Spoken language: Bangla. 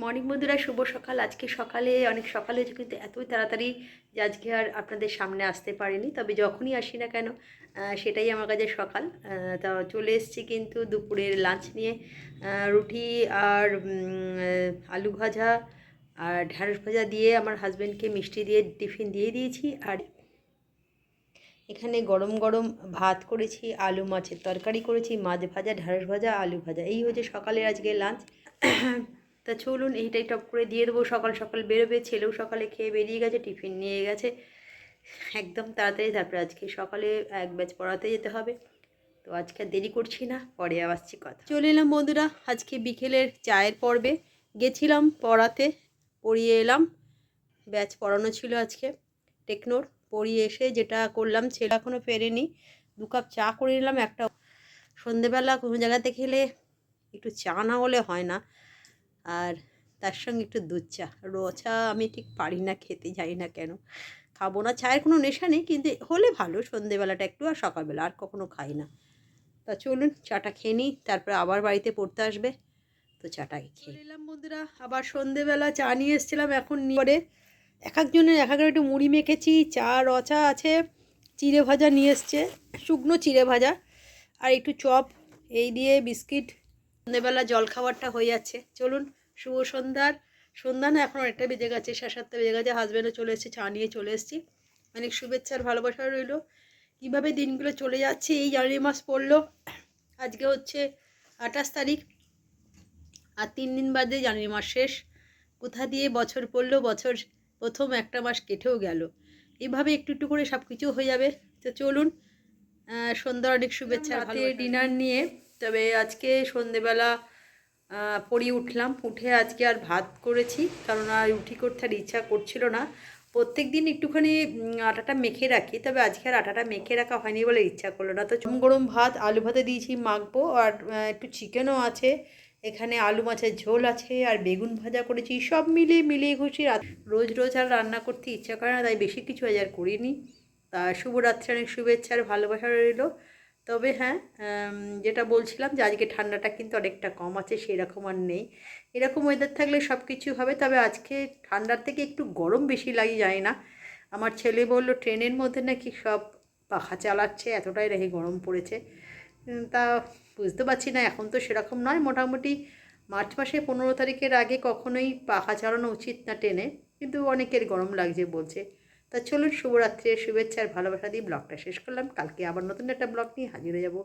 মর্নিং বন্ধুরা, শুভ সকাল। আজকে সকালে অনেক সকালে হয়েছে, কিন্তু এতই তাড়াতাড়ি যে আজকে আর আপনাদের সামনে আসতে পারিনি। তবে যখনই আসি না কেন সেটাই আমার কাছে সকাল। তা চলে এসেছি কিন্তু দুপুরের লাঞ্চ নিয়ে। রুটি আর আলু ভাজা আর ঢ্যাঁড়স ভাজা দিয়ে আমার হাজব্যান্ডকে মিষ্টি দিয়ে টিফিন দিয়ে দিয়েছি। আর এখানে গরম গরম ভাত করেছি, আলু মাছের তরকারি করেছি, মাছ ভাজা, ঢ্যাঁড়স ভাজা, আলু ভাজা। এই হচ্ছে সকালের আজকে লাঞ্চ। তা চলুন এইটাই টপ করে দিয়ে দেবো। সকাল সকাল বেরোবে, ছেলেও সকালে খেয়ে বেরিয়ে গেছে, টিফিন নিয়ে গেছে একদম তাড়াতাড়ি। তারপরে আজকে সকালে এক ব্যাচ পড়াতে যেতে হবে, তো আজকে আর দেরি করছি না, পরে আসছি কথা। চলে এলাম বন্ধুরা আজকে বিকেলের চায়ের পর্বে। গেছিলাম পড়াতে, পড়িয়ে এলাম। ব্যাচ পড়ানো ছিল আজকে টেকনোর। পড়িয়ে এসে যেটা করলাম, ছেলে এখনও ফেরেনি, 2 কাপ চা করে নিলাম। একটা সন্ধেবেলা কোনো জায়গাতে খেলে একটু চা না হলে হয় না, আর তার সঙ্গে একটু দুধ চা। র চা আমি ঠিক পারি না খেতে, জানি না কেন। খাবো না, চায়ের কোনো নেশা নেই, কিন্তু হলে ভালো সন্ধেবেলাটা একটু, আর সকালবেলা আর কখনো খাই না। তা চলুন চাটা খেয়ে নিই, তারপরে আবার বাড়িতে পড়তে আসবে, তো চাটাকে খেয়ে এলাম বন্ধুরা। আবার সন্ধেবেলা চা নিয়ে এসেছিলাম, এখন নিয়ে এক একজনের এক এক একটু মুড়ি মেখেছি। চা র চা আছে, চিড়ে ভাজা নিয়ে এসছে, শুকনো চিড়ে ভাজা, আর একটু চপ, এই দিয়ে বিস্কিট। সন্ধ্যেবেলা জল খাবারটা হয়ে যাচ্ছে। চলুন, শুভ সন্ধ্যার সন্ধ্যা না, এখন অনেকটা বেজে গেছে, 7:30 বেজে গেছে। হাজব্যান্ডও চলে এসেছে, চা নিয়ে চলে এসেছি। অনেক শুভেচ্ছা আর ভালোবাসা রইল। কীভাবে দিনগুলো চলে যাচ্ছে, এই জানুয়ারি মাস পড়লো, আজকে হচ্ছে 28 তারিখ, আর 3 দিন বাদে জানুয়ারি মাস শেষ। কোথা দিয়ে বছর পড়লো, বছর প্রথম একটা মাস কেটেও গেল। এইভাবে একটু একটু করে সব কিছু হয়ে যাবে। তো চলুন, সন্ধ্যার অনেক শুভেচ্ছা। রাতে ডিনার নিয়ে, তবে আজকে সন্ধেবেলা পড়িয়ে উঠলাম, উঠে আজকে আর ভাত করেছি, কারণ আর রুটি করতে আর ইচ্ছা করছিল না। প্রত্যেক দিন একটুখানি আটাটা মেখে রাখি, তবে আজকে আর আটাটা মেখে রাখা হয়নি বলে ইচ্ছা করলো না। তো গরম ভাত, আলু ভাতে দিয়েছি, মাখবো। আর একটু চিকেনও আছে এখানে, আলু মাছের ঝোল আছে, আর বেগুন ভাজা করেছি। সব মিলিয়ে ঘুষি। রোজ রোজ আর রান্না করতে ইচ্ছা করে না, তাই বেশি কিছু আজ আর করিনি। তা শুভরাত্রি, অনেক শুভেচ্ছা আর ভালোবাসা রইল। তবে হ্যাঁ, যেটা বলছিলাম যে আজকে ঠান্ডাটা কিন্তু অনেকটা কম আছে, সেরকম আর নেই। এরকম ওয়েদার থাকলে সব কিছু হবে, তবে আজকে ঠান্ডার থেকে একটু গরম বেশি লাগে, যায় না। আমার ছেলে বললো ট্রেনের মধ্যে নাকি সব পাখা চালাচ্ছে, এতটাই নাকি গরম পড়েছে। তা বুঝতে পারছি না, এখন তো সেরকম নয়। মোটামুটি মার্চ মাসে 15 তারিখের আগে কখনোই পাখা চালানো উচিত না ট্রেনে, কিন্তু অনেকের গরম লাগছে বলছে। তা চলুন, শুভরাত্রির শুভেচ্ছা আর ভালোবাসা দিয়ে ব্লগটা শেষ করলাম। কালকে আবার নতুন একটা ব্লগ নিয়ে হাজির হয়ে যাব।